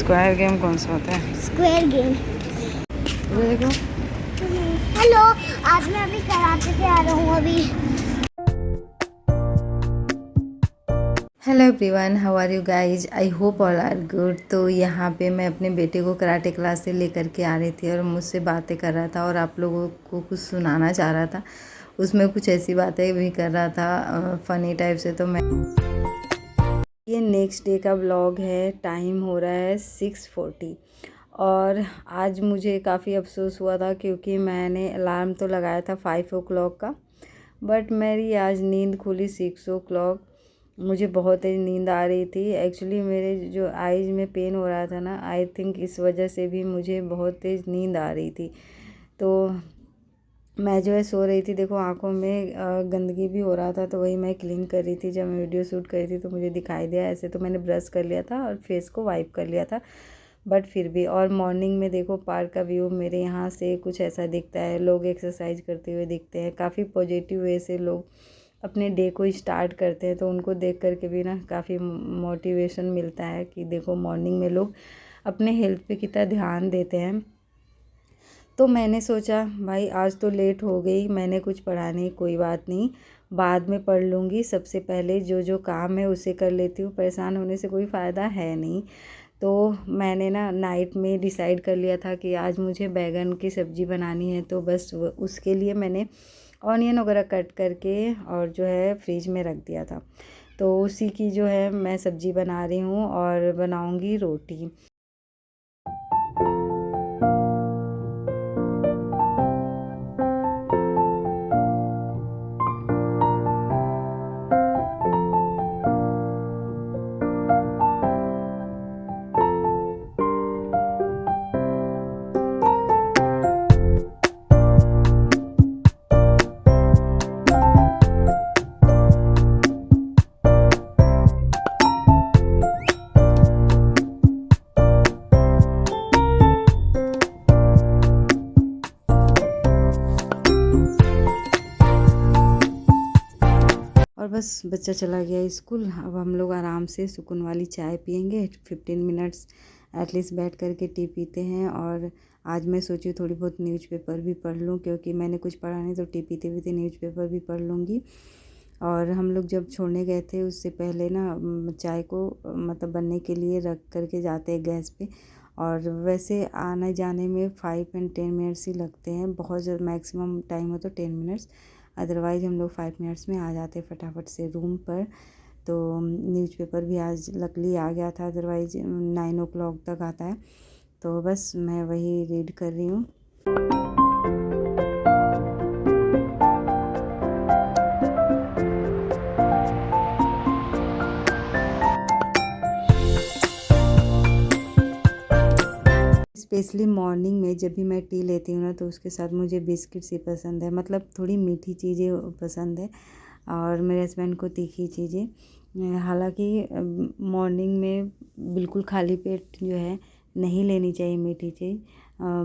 Square game कौन सा होता है? Square game. देखो। हेलो, आज मैं अभी कराटे से आ रहा हूँ अभी। Hello everyone, how are you guys? I hope all are good. तो यहाँ पे मैं अपने बेटे को कराटे क्लास से लेकर के आ रही थी और मुझसे बातें कर रहा था और आप लोगों को कुछ सुनाना चाह रहा था। उसमें कुछ ऐसी बातें भी कर रहा था फ़नी टाइप से। तो मैं ये नेक्स्ट डे का व्लॉग है। टाइम हो रहा है 6:40 और आज मुझे काफ़ी अफसोस हुआ था क्योंकि मैंने अलार्म तो लगाया था 5 o'clock का, बट मेरी आज नींद खुली 6 o'clock। मुझे बहुत तेज़ नींद आ रही थी। एक्चुअली मेरे जो आईज़ में पेन हो रहा था ना, आई थिंक इस वजह से भी मुझे बहुत तेज़ नींद आ रही थी। तो मैं जो है सो रही थी, देखो आंखों में गंदगी भी हो रहा था, तो वही मैं क्लीन कर रही थी। जब मैं वीडियो शूट कर रही थी तो मुझे दिखाई दिया। ऐसे तो मैंने ब्रश कर लिया था और फेस को वाइप कर लिया था, बट फिर भी। और मॉर्निंग में देखो पार्क का व्यू मेरे यहाँ से कुछ ऐसा दिखता है। लोग एक्सरसाइज करते हुए दिखते हैं, काफ़ी पॉजिटिव वे से लोग अपने डे को स्टार्ट करते हैं। तो उनको देख कर के भी ना काफ़ी मोटिवेशन मिलता है कि देखो मॉर्निंग में लोग अपने हेल्थ पे कितना ध्यान देते हैं। तो मैंने सोचा भाई आज तो लेट हो गई, मैंने कुछ पढ़ा नहीं, कोई बात नहीं, बाद में पढ़ लूँगी। सबसे पहले जो जो काम है उसे कर लेती हूँ, परेशान होने से कोई फ़ायदा है नहीं। तो मैंने ना नाइट में डिसाइड कर लिया था कि आज मुझे बैगन की सब्ज़ी बनानी है। तो बस उसके लिए मैंने ऑनियन वगैरह कट करके और जो है फ्रिज में रख दिया था। तो उसी की जो है मैं सब्ज़ी बना रही हूँ और बनाऊँगी रोटी। और बस बच्चा चला गया स्कूल। अब हम लोग आराम से सुकून वाली चाय पियेंगे। 15 मिनट्स एटलीस्ट बैठ कर के टी पीते हैं। और आज मैं सोची थोड़ी बहुत न्यूज़पेपर भी पढ़ लूँ, क्योंकि मैंने कुछ पढ़ा नहीं, तो टी पीते पीते न्यूज़पेपर भी पढ़ लूँगी। और हम लोग जब छोड़ने गए थे उससे पहले ना चाय को मतलब बनने के लिए रख करके जाते हैं गैस पे। और वैसे आने जाने में 5 and 10 मिनट्स ही लगते हैं, बहुत ज़्यादा मैक्सिमम टाइम हो तो 10 मिनट्स, अदरवाइज़ हम लोग 5 मिनट्स में आ जाते फटाफट से रूम पर। तो न्यूज़पेपर भी आज लकली आ गया था, अदरवाइज़ 9 o'clock तक आता है। तो बस मैं वही रीड कर रही हूँ। स्पेशली मॉर्निंग में जब भी मैं टी लेती हूँ ना, तो उसके साथ मुझे बिस्किट्स ही पसंद है, मतलब थोड़ी मीठी चीज़ें पसंद है और मेरे हस्बैंड को तीखी चीज़ें। हालांकि मॉर्निंग में बिल्कुल खाली पेट जो है नहीं लेनी चाहिए मीठी चीज़,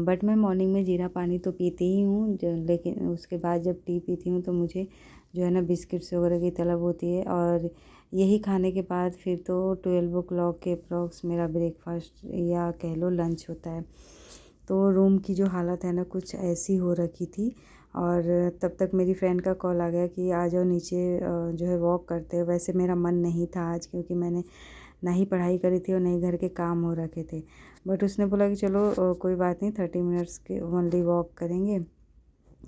बट मैं मॉर्निंग में जीरा पानी तो पीती ही हूँ, लेकिन उसके बाद जब टी पीती हूँ तो मुझे जो है ना बिस्किट्स वगैरह की तलब होती है। और यही खाने के बाद फिर तो 12 o'clock के अप्रॉक्स मेरा ब्रेकफास्ट या कह लो लंच होता है। तो रूम की जो हालत है ना कुछ ऐसी हो रखी थी। और तब तक मेरी फ्रेंड का कॉल आ गया कि आ जाओ नीचे जो है वॉक करते हैं। वैसे मेरा मन नहीं था आज, क्योंकि मैंने ना ही पढ़ाई करी थी और नहीं घर के काम हो रखे थे, बट उसने बोला कि चलो कोई बात नहीं, 30 मिनट्स के ओनली वॉक करेंगे।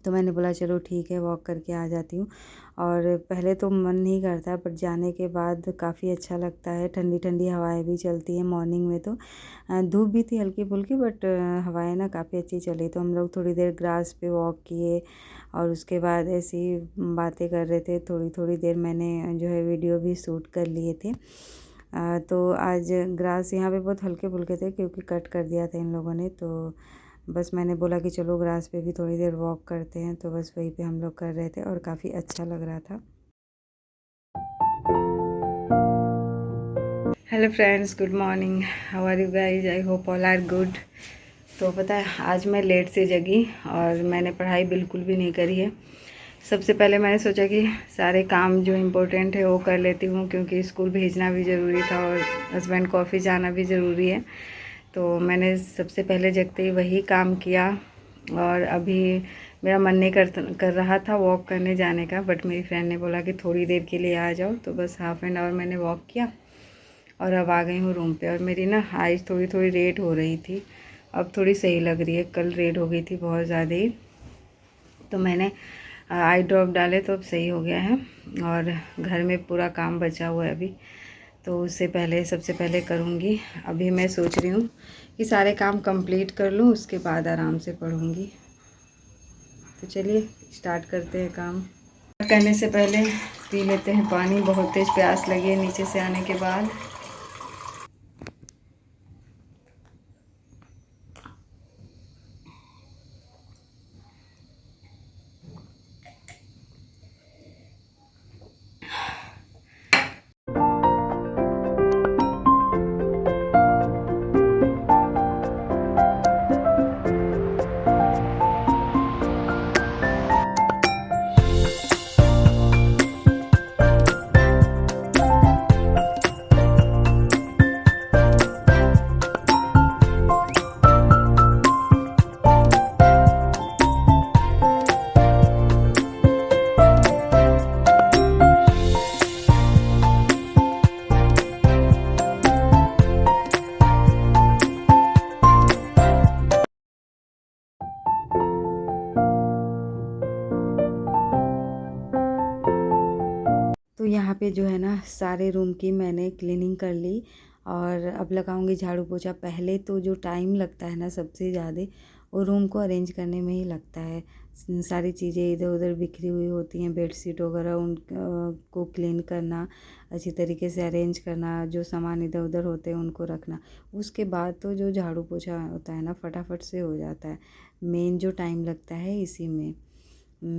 तो मैंने बोला चलो ठीक है, वॉक करके आ जाती हूँ। और पहले तो मन नहीं करता, पर जाने के बाद काफ़ी अच्छा लगता है। ठंडी ठंडी हवाएं भी चलती हैं मॉर्निंग में। तो धूप भी थी हल्की फुल्की, बट हवाएं ना काफ़ी अच्छी चली। तो हम लोग थोड़ी देर ग्रास पे वॉक किए और उसके बाद ऐसी बातें कर रहे थे। थोड़ी थोड़ी देर मैंने जो है वीडियो भी शूट कर लिए थे। तो आज ग्रास यहाँ पे बहुत हल्के फुल्के थे, क्योंकि कट कर दिया था इन लोगों ने। तो बस मैंने बोला कि चलो ग्रास पे भी थोड़ी देर वॉक करते हैं। तो बस वहीं पे हम लोग कर रहे थे और काफ़ी अच्छा लग रहा था। Hello friends, good morning, how are you guys? I hope all are good. तो पता है आज मैं लेट से जगी और मैंने पढ़ाई बिल्कुल भी नहीं करी है। सबसे पहले मैंने सोचा कि सारे काम जो इम्पोर्टेंट है वो कर लेती हूँ, क्योंकि स्कूल भेजना भी ज़रूरी था और हस्बैंड को ऑफिस जाना भी ज़रूरी है। तो मैंने सबसे पहले जगते ही वही काम किया। और अभी मेरा मन नहीं कर रहा था वॉक करने जाने का, बट मेरी फ्रेंड ने बोला कि थोड़ी देर के लिए आ जाओ, तो बस हाफ़ एन आवर मैंने वॉक किया और अब आ गई हूँ रूम पे। और मेरी ना आइज़ थोड़ी थोड़ी रेड हो रही थी, अब थोड़ी सही लग रही है। कल रेड हो गई थी बहुत ज़्यादा ही, तो मैंने आई ड्रॉप डाले तो अब सही हो गया है। और घर में पूरा काम बचा हुआ है अभी, तो उससे पहले सबसे पहले करूँगी। अभी मैं सोच रही हूँ कि सारे काम कंप्लीट कर लूँ, उसके बाद आराम से पढ़ूँगी। तो चलिए स्टार्ट करते हैं काम। करने से पहले पी लेते हैं पानी, बहुत तेज़ प्यास लगी है नीचे से आने के बाद। तो यहाँ पे जो है ना सारे रूम की मैंने क्लीनिंग कर ली और अब लगाऊंगी झाड़ू पोछा। पहले तो जो टाइम लगता है ना सबसे ज़्यादा, वो रूम को अरेंज करने में ही लगता है। सारी चीज़ें इधर उधर बिखरी हुई होती हैं, बेडशीट वगैरह उन को क्लीन करना, अच्छी तरीके से अरेंज करना, जो सामान इधर उधर होते हैं उनको रखना। उसके बाद तो जो झाड़ू पोछा होता है ना फटाफट से हो जाता है। मेन जो टाइम लगता है इसी में।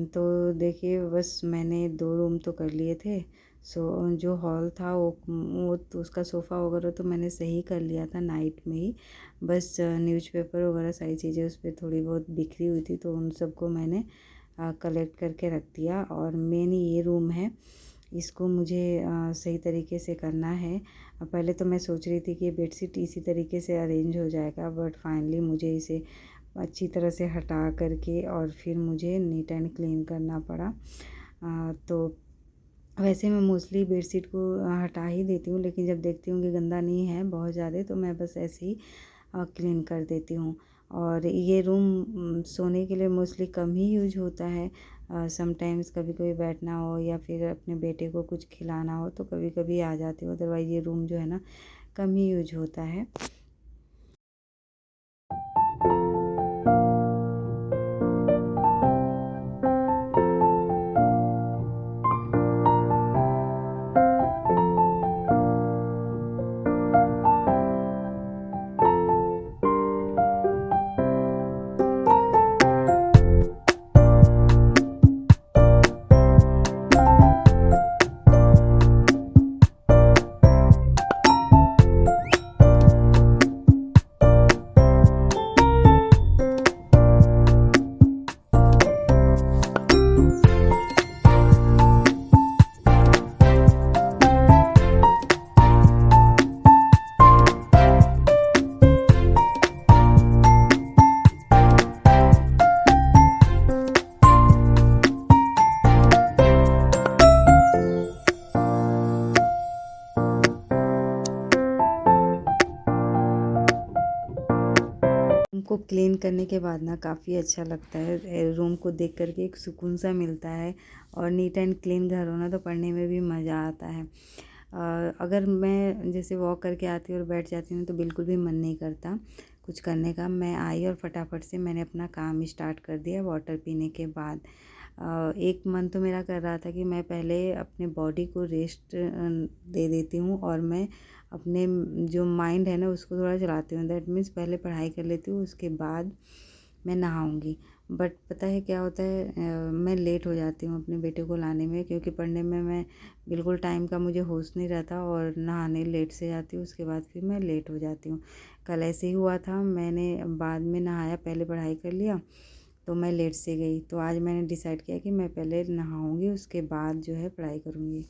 तो देखिए बस मैंने 2 रूम तो कर लिए थे। जो हॉल था वो तो उसका सोफ़ा वगैरह तो मैंने सही कर लिया था नाइट में ही। बस न्यूज़पेपर वगैरह सारी चीज़ें उस पे थोड़ी बहुत बिखरी हुई थी, तो उन सबको मैंने कलेक्ट करके रख दिया। और मेन ये रूम है, इसको मुझे सही तरीके से करना है। पहले तो मैं सोच रही थी कि बेडशीट इसी तरीके से अरेंज हो जाएगा, बट फाइनली मुझे इसे अच्छी तरह से हटा करके और फिर मुझे नीट एंड क्लीन करना पड़ा। तो वैसे मैं मोस्टली बेडशीट को हटा ही देती हूँ, लेकिन जब देखती हूँ कि गंदा नहीं है बहुत ज़्यादा, तो मैं बस ऐसे ही क्लीन कर देती हूँ। और ये रूम सोने के लिए मोस्टली कम ही यूज होता है। समटाइम्स कभी कभी बैठना हो या फिर अपने बेटे को कुछ खिलाना हो तो कभी कभी आ जाती हूँ, अदरवाइज़ ये रूम जो है ना कम ही यूज होता है। रूम को क्लीन करने के बाद ना काफ़ी अच्छा लगता है। रूम को देख करके एक सुकून सा मिलता है, और नीट एंड क्लीन घर होना तो पढ़ने में भी मज़ा आता है। अगर मैं जैसे वॉक करके आती हूँ और बैठ जाती हूँ तो बिल्कुल भी मन नहीं करता कुछ करने का। मैं आई और फटाफट से मैंने अपना काम स्टार्ट कर दिया वाटर पीने के बाद। एक मन तो मेरा कर रहा था कि मैं पहले अपने बॉडी को रेस्ट दे देती हूँ और मैं अपने जो माइंड है ना उसको थोड़ा चलाती हूँ। दैट मीन्स पहले पढ़ाई कर लेती हूँ, उसके बाद मैं नहाऊँगी। बट पता है क्या होता है, मैं लेट हो जाती हूँ अपने बेटे को लाने में, क्योंकि पढ़ने में मैं बिल्कुल टाइम का मुझे होश नहीं रहता और नहाने लेट से जाती हूँ, उसके बाद फिर मैं लेट हो जाती हूँ। कल ऐसे ही हुआ था, मैंने बाद में नहाया, पहले पढ़ाई कर लिया तो मैं लेट से गई। तो आज मैंने डिसाइड किया कि मैं पहले नहाऊँगी, उसके बाद जो है पढ़ाई करूँगी।